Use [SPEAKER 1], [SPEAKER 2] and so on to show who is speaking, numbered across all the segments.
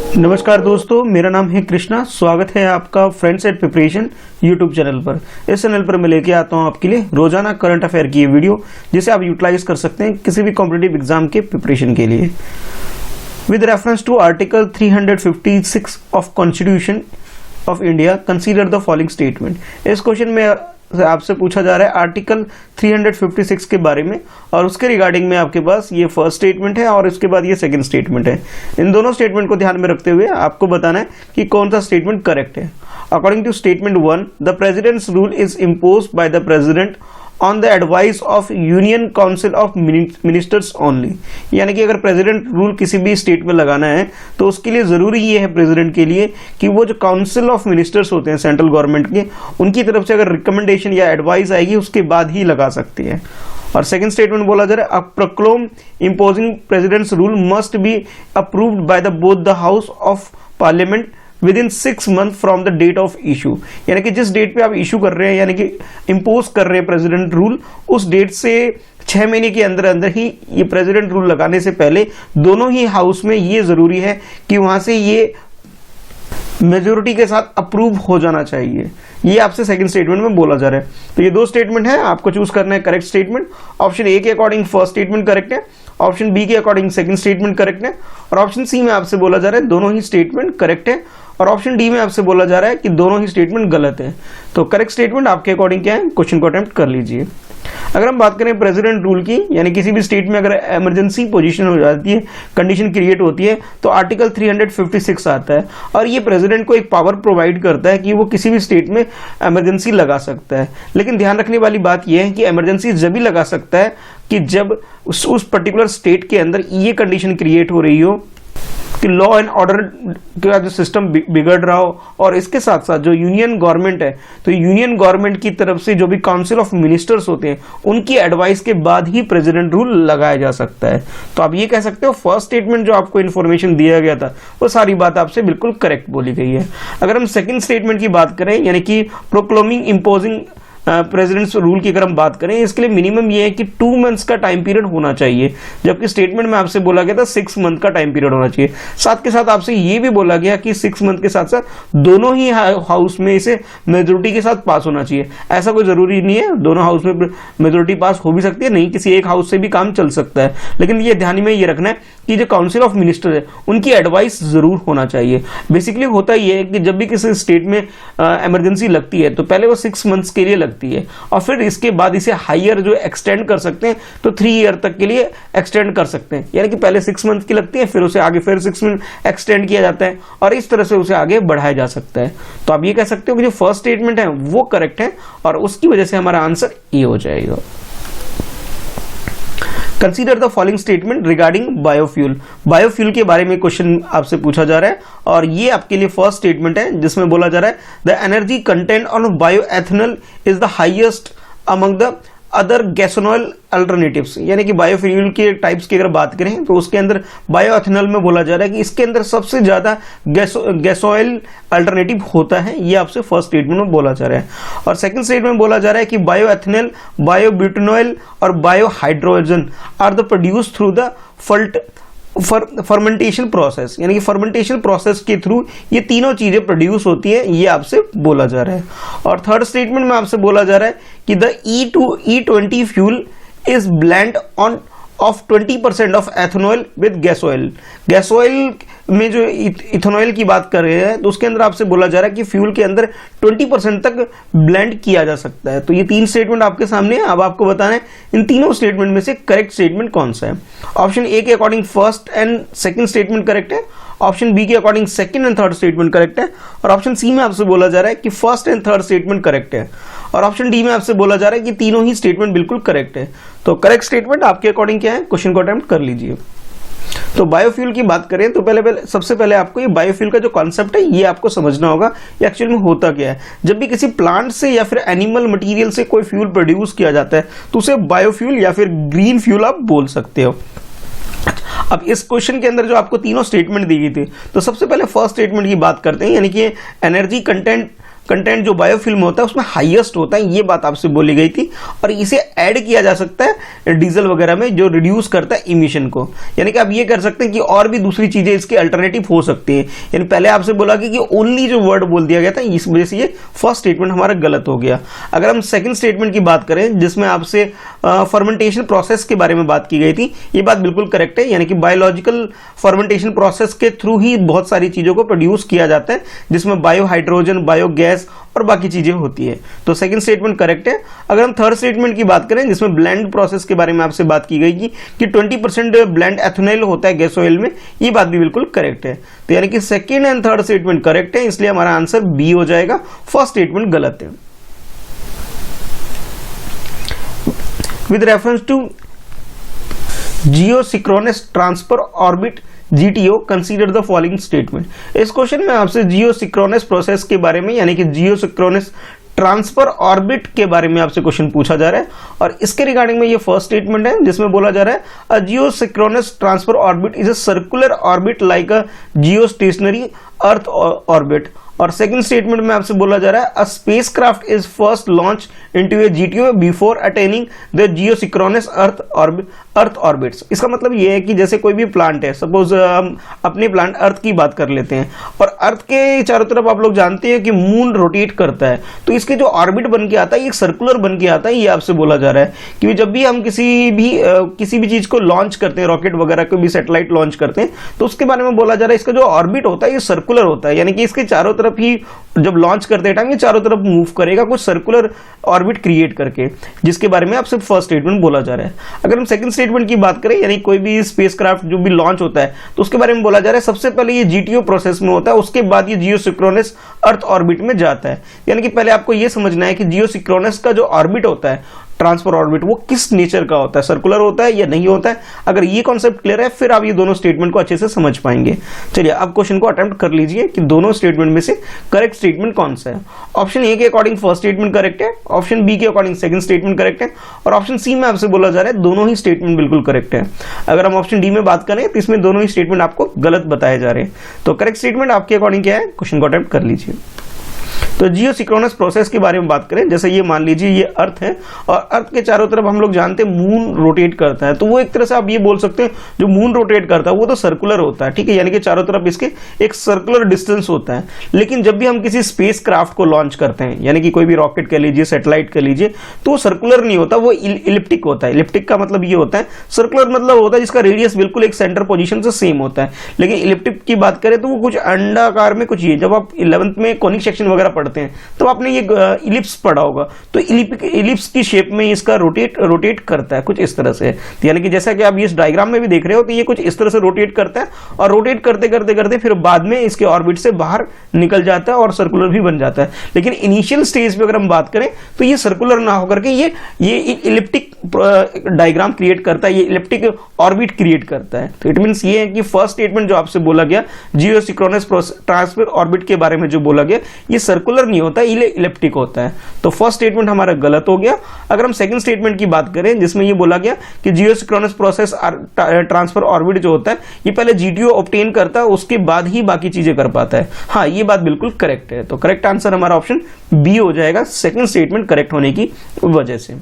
[SPEAKER 1] नमस्कार दोस्तों, मेरा नाम है कृष्णा। स्वागत है आपका friends at preparation YouTube channel पर। इस चैनल पर मैं लेके आता हूं आपके लिए रोजाना करंट अफेयर की ये वीडियो, जिसे आप यूटिलाइज कर सकते हैं किसी भी कॉम्पिटिटिव एग्जाम के प्रिपरेशन के लिए। With reference to article 356 of constitution of India, consider the following statement. इस क्वेश्चन में आपसे पूछा जा रहा है आर्टिकल 356 के बारे में, और उसके रिगार्डिंग में आपके पास ये फर्स्ट स्टेटमेंट है और इसके बाद ये सेकंड स्टेटमेंट है। इन दोनों स्टेटमेंट को ध्यान में रखते हुए आपको बताना है कि कौन सा स्टेटमेंट करेक्ट है। According to statement 1, the president's rule is imposed by the president on the advice of union council of ministers only. यानी कि अगर प्रेसिडेंट रूल किसी भी स्टेट में लगाना है तो उसके लिए जरूरी ये है प्रेसिडेंट के लिए कि वो जो काउंसिल ऑफ मिनिस्टर्स होते हैं सेंट्रल गवर्नमेंट के, उनकी तरफ से अगर रिकमेंडेशन या एडवाइस आएगी उसके बाद ही लगा सकती है। और सेकंड स्टेटमेंट बोला जा रहा है, a proclaim imposing president's rule must be approved by the both the house of parliament within 6 months from the date of issue. यानी कि जिस डेट पे आप इशू कर रहे हैं, यानी कि इम्पोज कर रहे हैं प्रेसिडेंट रूल, उस डेट से 6 महीने के अंदर अंदर ही ये प्रेसिडेंट रूल लगाने से पहले दोनों ही हाउस में ये जरूरी है कि वहां से ये मेजोरिटी के साथ अप्रूव हो जाना चाहिए। ये आपसे सेकंड स्टेटमेंट में बोला जा रहा है। तो ये दो स्टेटमेंट है, आपको चूज करना है करेक्ट स्टेटमेंट। ऑप्शन ए के अकॉर्डिंग फर्स्ट स्टेटमेंट करेक्ट है, ऑप्शन बी के अकॉर्डिंग सेकंड स्टेटमेंट करेक्ट है, और ऑप्शन सी में आपसे बोला जा रहा है दोनों ही स्टेटमेंट करेक्ट है, और ऑप्शन डी में आपसे बोला जा रहा है कि दोनों ही स्टेटमेंट गलत है। तो करेक्ट स्टेटमेंट आपके अकॉर्डिंग क्या है, क्वेश्चन को अटेम्प्ट कर लीजिए। अगर हम बात करें प्रेसिडेंट रूल की, यानी किसी भी स्टेट में अगर इमरजेंसी पोजीशन हो जाती है, कंडीशन क्रिएट होती है, तो आर्टिकल 356 आता है और ये प्रेसिडेंट को एक पावर प्रोवाइड करता है कि वो किसी भी स्टेट में इमरजेंसी लगा सकता है। लेकिन ध्यान रखने वाली बात यह है कि इमरजेंसी जब भी लगा सकता है कि जब उस पर्टिकुलर स्टेट के अंदर ये कंडीशन क्रिएट हो रही हो कि लॉ एंड ऑर्डर का जो सिस्टम बिगड़ रहा हो, और इसके साथ साथ जो यूनियन गवर्नमेंट है, तो यूनियन गवर्नमेंट की तरफ से जो भी काउंसिल ऑफ मिनिस्टर्स होते हैं उनकी एडवाइस के बाद ही प्रेसिडेंट रूल लगाया जा सकता है। तो आप ये कह सकते हो फर्स्ट स्टेटमेंट जो आपको इन्फॉर्मेशन दिया गया था वो सारी बात आपसे बिल्कुल करेक्ट बोली गई है। अगर हम सेकेंड स्टेटमेंट की बात करें, यानी कि प्रोक्लेमिंग इम्पोजिंग प्रेसिडेंट्स रूल की अगर हम बात करें, इसके लिए मिनिमम ये है कि 2 months का टाइम पीरियड होना चाहिए, जबकि स्टेटमेंट में आपसे बोला गया था 6 month का टाइम पीरियड होना चाहिए। साथ के साथ आपसे ये भी बोला गया कि 6 month के साथ साथ दोनों ही हाउस में इसे मेजोरिटी के साथ पास होना चाहिए। ऐसा कोई जरूरी नहीं है, दोनों हाउस में मेजोरिटी पास हो भी सकती है, नहीं किसी एक हाउस से भी काम चल सकता है। लेकिन ये ध्यान में ये रखना है कि जो काउंसिल ऑफ मिनिस्टर है उनकी एडवाइस जरूर होना चाहिए। बेसिकली होता ये है कि जब भी किसी स्टेट में इमरजेंसी लगती है तो पहले वो 6 months के लिए लगती है, और फिर इसके बाद इसे हायर जो एक्सटेंड कर सकते हैं, तो 3 year तक के लिए एक्सटेंड कर सकते हैं। यानी कि पहले 6 months की लगती है, फिर उसे आगे फिर 6 months एक्सटेंड किया जाता है, और इस तरह से उसे आगे बढ़ाया जा सकता है। तो आप ये कह सकते हो कि जो फर्स्ट स्टेटमेंट है वो करेक्ट है, और उसकी वजह से हमारा आंसर ए हो जाएगा। Consider the following statement regarding biofuel. Biofuel के बारे में क्वेश्चन आपसे पूछा जा रहा है, और ये आपके लिए फर्स्ट स्टेटमेंट है जिसमें बोला जा रहा है the energy content on bioethanol is the highest among the other gasohol alternatives. यानी कि बायोफ्यूल के टाइप्स की अगर बात करें तो उसके अंदर बायोएथेनॉल में बोला जा रहा है कि इसके अंदर सबसे ज्यादा गैसोइल अल्टरनेटिव होता है। ये आपसे फर्स्ट स्टेटमेंट में बोला जा रहा है। और सेकंड स्टेटमेंट में बोला जा रहा है कि बायोएथेनॉल, बायोब्यूटेनॉल और biohydrogen are the produce through the fermentation process. यानी कि फर्मेंटेशन प्रोसेस के थ्रू ये तीनों चीजें प्रोड्यूस होती है, ये आपसे बोला जा रहा है। और थर्ड स्टेटमेंट में आपसे बोला जा रहा है कि the E20 fuel is blend on off 20% of ethanol with gas oil. Gas oil में जो इथेनॉल की बात कर रहे हैं तो उसके अंदर आपसे बोला जा रहा है कि फ्यूल के अंदर 20% तक ब्लेंड किया जा सकता है। तो ये 3 स्टेटमेंट आपके सामने है। अब आपको बताना है इन तीनों स्टेटमेंट में से करेक्ट स्टेटमेंट कौन सा है। ऑप्शन ए के according first and second statement correct है, ऑप्शन बी के according second and third statement correct है, और ऑप्शन सी में आपसे बोला जा रहा है कि first and third statement correct है, और ऑप्शन डी में आपसे बोला जा रहा है कि तीनों ही स्टेटमेंट बिल्कुल करेक्ट है। तो करेक्ट स्टेटमेंट आपके अकॉर्डिंग क्या है, क्वेश्चन को अटेम्प्ट कर लीजिए। तो बायोफ्यूल की बात करें तो सबसे पहले आपको ये बायोफ्यूल का जो कॉन्सेप्ट है ये आपको समझना होगा, ये एक्चुअली में होता क्या है। जब भी किसी प्लांट से या फिर एनिमल मटेरियल से कोई फ्यूल प्रोड्यूस किया जाता है तो उसे बायोफ्यूल या फिर ग्रीन फ्यूल आप बोल सकते हो। अब इस क्वेश्चन के अंदर जो आपको तीनों स्टेटमेंट दी गई थी, तो सबसे पहले फर्स्ट स्टेटमेंट की बात करते हैं, यानी कि एनर्जी कंटेंट कंटेंट जो बायोफिल्म होता है उसमें हाईएस्ट होता है, ये बात आपसे बोली गई थी। और इसे ऐड किया जा सकता है डीजल वगैरह में जो रिड्यूस करता है इमिशन को। यानी कि आप ये कर सकते हैं कि और भी दूसरी चीजें इसके अल्टरनेटिव हो सकती है। यानी पहले आपसे बोला कि ओनली जो वर्ड बोल दिया गया था, इस वजह से ये फर्स्ट स्टेटमेंट हमारा गलत हो गया। अगर हम सेकंड स्टेटमेंट की बात करें जिसमें आपसे फर्मेंटेशन प्रोसेस के बारे में बात की गई थी, ये बात बिल्कुल करेक्ट है। यानी कि बायोलॉजिकल फर्मेंटेशन प्रोसेस के थ्रू ही बहुत सारी चीजों को प्रोड्यूस किया जाता है, जिसमें बायो हाइड्रोजन, बायोगैस और बाकी चीजें होती है। तो सेकंड स्टेटमेंट करेक्ट है। अगर हम थर्ड स्टेटमेंट की बात करें जिसमें ब्लेंड प्रोसेस के बारे में आपसे बात की गई कि 20% ब्लेंड एथेनॉल होता है गैस ऑयल में, ये बात भी बिल्कुल करेक्ट है। तो यानी कि second and third statement correct है, इसलिए हमारा आंसर बी हो जाएगा, फर्स्ट स्टेटमेंट गलत है। With reference to geosynchronous transfer orbit GTO, consider the following statement. इस क्वेश्चन में आपसे जियोसिंक्रोनस प्रोसेस के बारे में यानी कि जियोसिंक्रोनस ट्रांसफर ऑर्बिट के बारे में आपसे क्वेश्चन पूछा जा रहा है, और इसके रिगार्डिंग में ये फर्स्ट स्टेटमेंट है जिसमें बोला जा रहा है a geosynchronous transfer orbit is a circular orbit like a geostationary earth orbit. और सेकंड स्टेटमेंट में आपसे बोला जा रहा है a spacecraft is first launch into a GTO before attaining the geosynchronous earth orbits. इसका मतलब ये है कि जैसे कोई भी प्लांट है, सपोज हम अपने प्लांट अर्थ की बात कर लेते हैं, और अर्थ के चारों तरफ आप लोग जानते हैं कि मून रोटेट करता है, तो इसके जो ऑर्बिट बन के आता है एक सर्कुलर बन के आता है। ये आपसे बोला जा रहा है कि जब भी हम किसी भी चीज को लॉन्च करते हैं, रॉकेट वगैरह को भी सैटेलाइट लॉन्च करते हैं, तो उसके बारे में बोला जा रहा है इसका जो ऑर्बिट होता है ये सर्कुलर होता है। यानी कि इसके चारों तरफ ही जब लॉन्च करते टाइम ये चारों तरफ मूव करेगा कुछ सर्कुलर ऑर्बिट क्रिएट करके, जिसके बारे में आपसे फर्स्ट स्टेटमेंट बोला जा रहा है। अगर हम सेकंड स्टेटमेंट की बात करें, यानी कोई भी स्पेसक्राफ्ट जो भी लॉन्च होता है तो उसके बारे में बोला जा रहा है सबसे पहले ये GTO प्रोसेस में होता है, उसके बाद ये जियोसिंक्रोनस अर्थ ऑर्बिट में जाता है। यानी कि पहले आपको ये समझना है कि जियोसिंक्रोनस का जो ऑर्बिट होता है, ट्रांसफर ऑर्बिट, वो किस नेचर का होता है, सर्कुलर होता है या नहीं होता है। अगर ये कॉन्सेप्ट क्लियर है फिर आप ये दोनों स्टेटमेंट को अच्छे से समझ पाएंगे। चलिए अब क्वेश्चन को अटेम्प्ट कर लीजिए कि दोनों स्टेटमेंट में से करेक्ट स्टेटमेंट कौन सा है। ऑप्शन ए के अकॉर्डिंग फर्स्ट स्टेटमेंट करेक्ट है, ऑप्शन बी के अकॉर्डिंग सेकंड स्टेटमेंट करेक्ट है, और ऑप्शन सी में आपसे बोला जा रहा है दोनों ही स्टेटमेंट बिल्कुल करेक्ट है। अगर हम ऑप्शन डी में बात करें तो इसमें दोनों ही स्टेटमेंट आपको गलत बताए जा रहे हैं। तो करेक्ट स्टेटमेंट आपके अकॉर्डिंग क्या है, क्वेश्चन को अटेम्प्ट कर लीजिए। तो जियोसिंक्रोनस प्रोसेस के बारे में बात करें, जैसे ये मान लीजिए ये अर्थ है और अर्थ के चारों तरफ हम लोग जानते हैं मून रोटेट करता है, तो वो एक तरह से आप ये बोल सकते हैं जो मून रोटेट करता है वो तो सर्कुलर होता है, ठीक है, यानी कि चारों तरफ इसके एक सर्कुलर डिस्टेंस होता है। लेकिन जब भी हम किसी स्पेस क्राफ्ट को लॉन्च करते हैं, यानी कि कोई भी रॉकेट कह लीजिए, सैटेलाइट कह लीजिए, तो वो सर्कुलर नहीं होता, वो इलिप्टिक होता है। इलिप्टिक का मतलब ये होता है, सर्कुलर मतलब होता है जिसका रेडियस बिल्कुल एक सेंटर पोजीशन से सेम होता है। लेकिन इलिप्टिक की बात करें तो वो कुछ अंडाकार में कुछ, ये जब आप 11th में कॉनिक सेक्शन वगैरह पढ़ते हैं तो आपने ये इलिप्स पढ़ा होगा, तो इलिप्स की शेप में इसका रोटेट करता है कुछ इस तरह से। यानी कि जैसा कि आप इस डायग्राम में भी देख रहे हो तो ये कुछ इस तरह से रोटेट करता है, और रोटेट करते करते करते फिर बाद में इसके ऑर्बिट से बाहर निकल जाता है और सर्कुलर भी बन जाता है। लेकिन इनिशियल स्टेज पे अगर हम बात करें तो ये सर्कुलर ना होकर के ये इलिप्टिक डायग्राम क्रिएट करता है, ये इलिप्टिक ऑर्बिट क्रिएट करता है। तो इट मींस ये है कि फर्स्ट स्टेटमेंट जो आपसे बोला गया जियोसिंक्रोनस ट्रांसफर ऑर्बिट के बारे में जो बोला गया, ये सर्कुलर नहीं होता, ये इलिप्टिक होता है। तो फर्स्ट स्टेटमेंट हमारा गलत हो गया। अगर हम सेकंड स्टेटमेंट की बात करें जिसमें ये बोला गया कि जियोसिंक्रोनस प्रोसेस ट्रांसफर ऑर्बिट जो होता है ये पहले GTO ऑब्टेन करता है, उसके बाद ही बाकी चीजें कर पाता है। हाँ, ये बात बिल्कुल करेक्ट है। तो करेक्ट आंसर हमारा ऑप्शन बी हो जाएगा, सेकंड स्टेटमेंट करेक्ट होने की वजह से।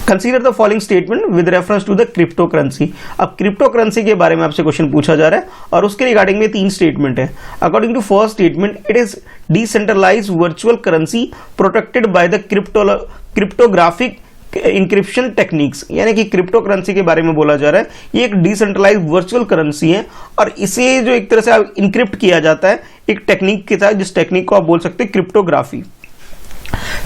[SPEAKER 1] Consider the following statement with reference to the cryptocurrency. अब क्रिप्टो करेंसी के बारे में आपसे क्वेश्चन पूछा जा रहा है और उसके रिगार्डिंग में 3 स्टेटमेंट है। According to first statement, it is decentralised virtual currency protected by the cryptographic encryption techniques. यानी कि क्रिप्टो करेंसी के बारे में बोला जा रहा है ये एक डिसेंट्रलाइज्ड वर्चुअल करेंसी है और इसे जो एक तरह से इंक्रिप्ट किया जाता है एक टेक्निक के साथ, जिस टेक्निक को आप बोल सकते हैं क्रिप्टोग्राफी।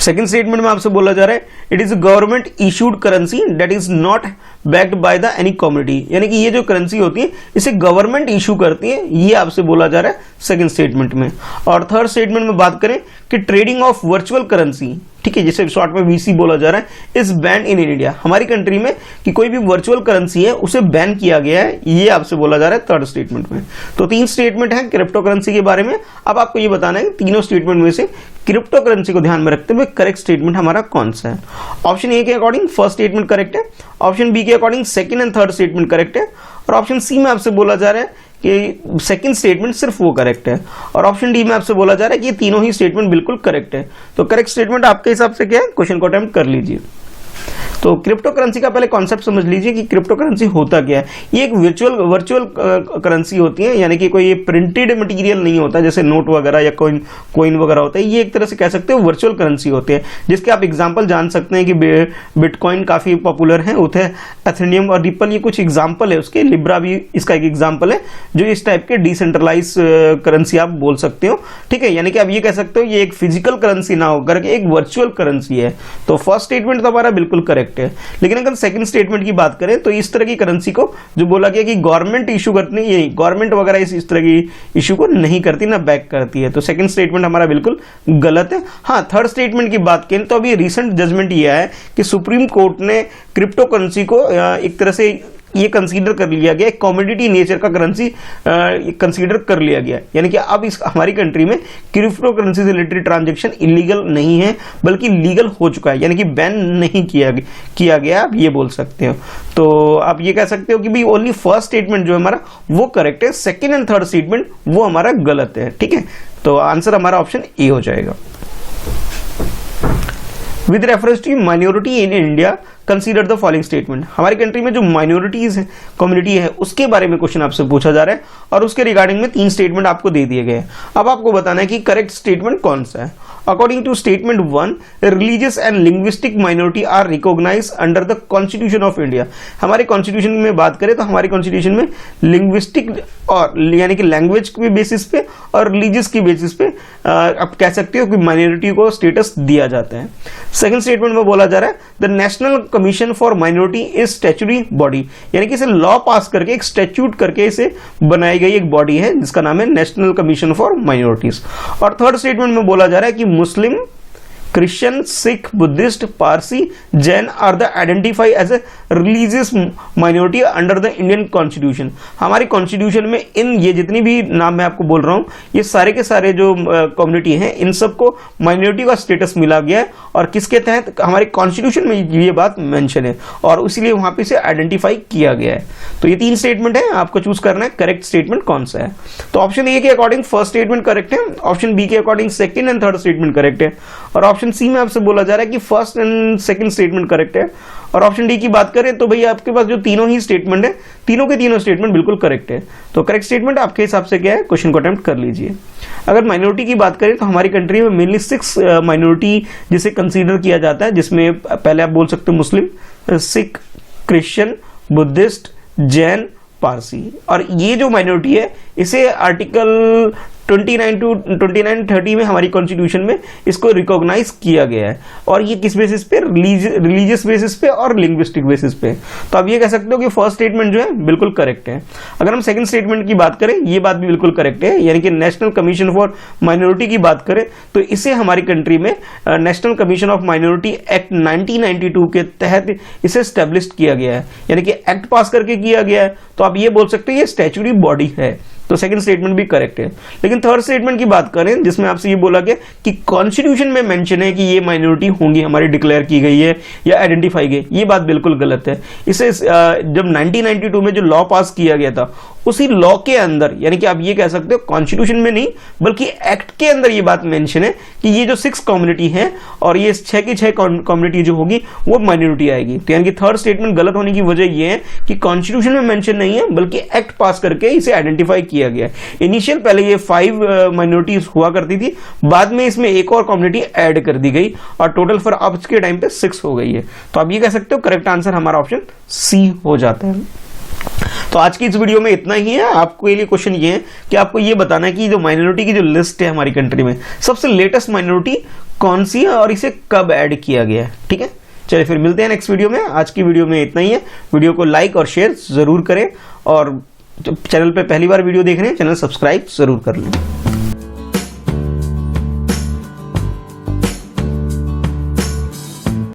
[SPEAKER 1] सेकंड स्टेटमेंट में आपसे बोला जा रहा है it is government issued currency that is not backed by the any community. यानी कि ये जो करेंसी होती है इसे गवर्नमेंट इशू करती है, ये आपसे बोला जा रहा है सेकंड स्टेटमेंट में। और थर्ड स्टेटमेंट में बात करें कि ट्रेडिंग ऑफ वर्चुअल करेंसी, ठीक है, जिसे शॉर्ट में VC बोला जा रहा है, इज बैन इन इंडिया। हमारी कंट्री में कि कोई भी वर्चुअल करेंसी है उसे बैन किया गया है, ये आपसे बोला जा रहा है थर्ड स्टेटमेंट में। तो 3 स्टेटमेंट है क्रिप्टो करेंसी के बारे में। अब आपको ये बताना है तीनों स्टेटमेंट में से क्रिप्टो करेंसी को ध्यान में रखते हुए करेक्ट स्टेटमेंट हमारा कौन सा है। ऑप्शन ए के अकॉर्डिंग फर्स्ट स्टेटमेंट करेक्ट है, ऑप्शन बी के according second and third statement correct है, और ऑप्शन सी में आपसे बोला जा रहा है कि सेकंड स्टेटमेंट सिर्फ वो करेक्ट है, और ऑप्शन डी में आपसे बोला जा रहा है कि ये तीनों ही स्टेटमेंट बिल्कुल करेक्ट है। तो करेक्ट स्टेटमेंट आपके हिसाब से क्या है, क्वेश्चन को अटेम्प्ट कर लीजिए। तो क्रिप्टो करेंसी का पहले कॉन्सेप्ट समझ लीजिए कि क्रिप्टो करेंसी होता क्या है। ये एक वर्चुअल करेंसी होती है, यानी कि कोई प्रिंटेड मटेरियल नहीं होता जैसे नोट वगैरह या कोइन वगैरह होता है। ये एक तरह से कह सकते हो वर्चुअल करेंसी होते हैं, जिसके आप एग्जांपल जान सकते हैं कि बिटकॉइन काफी पॉपुलर है, उथे एथेरियम और रिपल ये कुछ एग्जाम्पल है उसके, लिब्रा भी इसका एक एग्जाम्पल है, जो इस टाइप के डिसेंट्रलाइज करेंसी आप बोल सकते हो। ठीक है, यानी कि आप ये कह सकते हो ये एक फिजिकल करेंसी ना होकर एक वर्चुअल करेंसी है। तो फर्स्ट स्टेटमेंट तो हमारा बिल्कुल करेक्ट है। लेकिन अगर सेकंड स्टेटमेंट की बात करें तो इस तरह की करेंसी को जो बोला गया कि गवर्नमेंट इशू करती है, ये गवर्नमेंट वगैरह इस तरह की इशू को नहीं करती, ना बैक करती है। तो सेकंड स्टेटमेंट हमारा बिल्कुल गलत है। हाँ, थर्ड स्टेटमेंट की बात करें तो अभी रिसेंट जजमेंट यह है कि सुप्रीम कोर्ट ने क्रिप्टो करेंसी को एक तरह से ये कंसीडर कर लिया गया, एक कॉमोडिटी नेचर का करेंसी कंसीडर कर लिया गया, यानी कि अब इस हमारी कंट्री में क्रिप्टो करेंसी से रिलेटेड ट्रांजैक्शन इलीगल नहीं है बल्कि लीगल हो चुका है, यानी कि बैन नहीं किया गया, आप ये बोल सकते हो। तो आप ये कह सकते हो कि भाई ओनली फर्स्ट स्टेटमेंट जो है हमारा वो करेक्ट है, सेकेंड एंड थर्ड स्टेटमेंट वो हमारा गलत है। ठीक है, तो आंसर हमारा ऑप्शन ए हो जाएगा। With reference to minority in India consider the following statement. हमारी कंट्री में जो माइनॉरिटीज है, कम्युनिटी है, उसके बारे में क्वेश्चन आपसे पूछा जा रहा है और उसके रिगार्डिंग में 3 स्टेटमेंट आपको दे दिए गए हैं। अब आपको बताना है कि करेक्ट स्टेटमेंट कौन सा है। According to statement 1, religious and linguistic minority are recognise under the constitution of India. हमारे कॉन्स्टिट्यूशन में बात करें तो हमारे कॉन्स्टिट्यूशन में लिंग्विस्टिक और यानी कि लैंग्वेज के बेसिस पे और रिलीजियस की बेसिस पे आप कह सकते हो कि माइनॉरिटी को स्टेटस दिया जाता है। सेकंड स्टेटमेंट में बोला जा रहा है the national commission for minority is statutory body, यानी कि इसे लॉ पास करके एक स्टैट्यूट करके इसे बनाई गई एक बॉडी है जिसका नाम है नेशनल कमीशन फॉर माइनॉरिटीज। और थर्ड स्टेटमेंट में बोला जा रहा है कि Muslim, Christian, Sikh, Buddhist, Parsi, Jain are the identify as a religious minority under the Indian constitution. हमारी कॉन्स्टिट्यूशन में इन ये जितनी भी नाम मैं आपको बोल रहा हूं, ये सारे के सारे जो कम्युनिटी हैं इन सबको माइनॉरिटी का स्टेटस मिला गया है, और किसके तहत, हमारे कॉन्स्टिट्यूशन में ये बात मेंशन है और इसीलिए वहां पे इसे आइडेंटिफाई किया गया है। तो ये 3 स्टेटमेंट है, आपको चूज करना है करेक्ट स्टेटमेंट कौन सा है। तो ऑप्शन ए के अकॉर्डिंग फर्स्ट स्टेटमेंट करेक्ट है, ऑप्शन बी के according second and third statement correct है, और ऑप्शन सी में आपसे बोला जा रहा है कि first and second statement correct है। और ऑप्शन डी की बात करें तो भैया आपके पास जो तीनों ही स्टेटमेंट है, तीनों के तीनों स्टेटमेंट बिल्कुल करेक्ट है। तो करेक्ट स्टेटमेंट आपके हिसाब से क्या है, क्वेश्चन को अटेम्प्ट कर लीजिए। अगर माइनॉरिटी की बात करें तो हमारी कंट्री में मेनली 6 माइनॉरिटी जिसे कंसीडर किया जाता है, जिसमें पहले आप बोल सकते हो मुस्लिम, सिख, क्रिश्चियन, बुद्धिस्ट, जैन, पारसी। और ये जो माइनॉरिटी है इसे आर्टिकल 29 to 29-30 में हमारी कॉन्स्टिट्यूशन में इसको रिकॉग्नाइज किया गया है, और ये किस बेसिस पे, रिलीजियस बेसिस पे और लिंग्विस्टिक बेसिस पे। तो आप ये कह सकते हो कि फर्स्ट स्टेटमेंट जो है बिल्कुल करेक्ट है। अगर हम सेकंड स्टेटमेंट की बात करें, ये बात भी बिल्कुल करेक्ट है, यानी कि नेशनल कमीशन फॉर माइनॉरिटी की बात करें तो इसे हमारी कंट्री में national commission of minority act 1992 के तहत इसे स्टैब्लिश किया गया है, यानी कि एक्ट पास करके किया गया है। तो आप ये बोल सकते हो ये स्टैट्यूटरी बॉडी है। तो सेकंड स्टेटमेंट भी करेक्ट है। लेकिन थर्ड स्टेटमेंट की बात करें जिसमें आपसे ये बोला गया कि कॉन्स्टिट्यूशन में मेंशन है कि ये माइनॉरिटी होंगी, हमारी डिक्लेयर की गई है या आइडेंटिफाई गई, ये बात बिल्कुल गलत है। इसे जब 1992 में जो लॉ पास किया गया था उसी लॉ के अंदर, यानी कि आप ये कह सकते हो कॉन्स्टिट्यूशन में नहीं बल्कि एक्ट के अंदर ये बात मेंशन है कि ये जो 6 कम्युनिटी है और ये 6 की 6 कम्युनिटी जो होगी वो माइनॉरिटी आएगी। तो यानी कि थर्ड स्टेटमेंट गलत होने की वजह ये है कि कॉन्स्टिट्यूशन में मेंशन नहीं है बल्कि एक्ट पास करके इसे आइडेंटिफाई किया गया है। इनिशियल पहले ये 5 माइनॉरिटीज हुआ करती थी, बाद में इसमें एक और कम्युनिटी ऐड कर दी गई और टोटल फॉर अब के टाइम पे 6 हो गई है। तो आप ये कह सकते हो करेक्ट आंसर हमारा ऑप्शन सी हो जाता है। तो आज की इस वीडियो में इतना ही है। आपको ये लिए क्वेश्चन ये है कि आपको ये बताना है कि जो माइनॉरिटी की जो लिस्ट है हमारी कंट्री में सबसे लेटेस्ट माइनॉरिटी कौन सी है और इसे कब ऐड किया गया है। ठीक है, चलिए फिर मिलते हैं नेक्स्ट वीडियो में। आज की वीडियो में इतना ही है। वीडियो को लाइक और शेयर जरूर करें और चैनल पे पहली बार वीडियो देख रहे हैं चैनल सब्सक्राइब जरूर कर लें।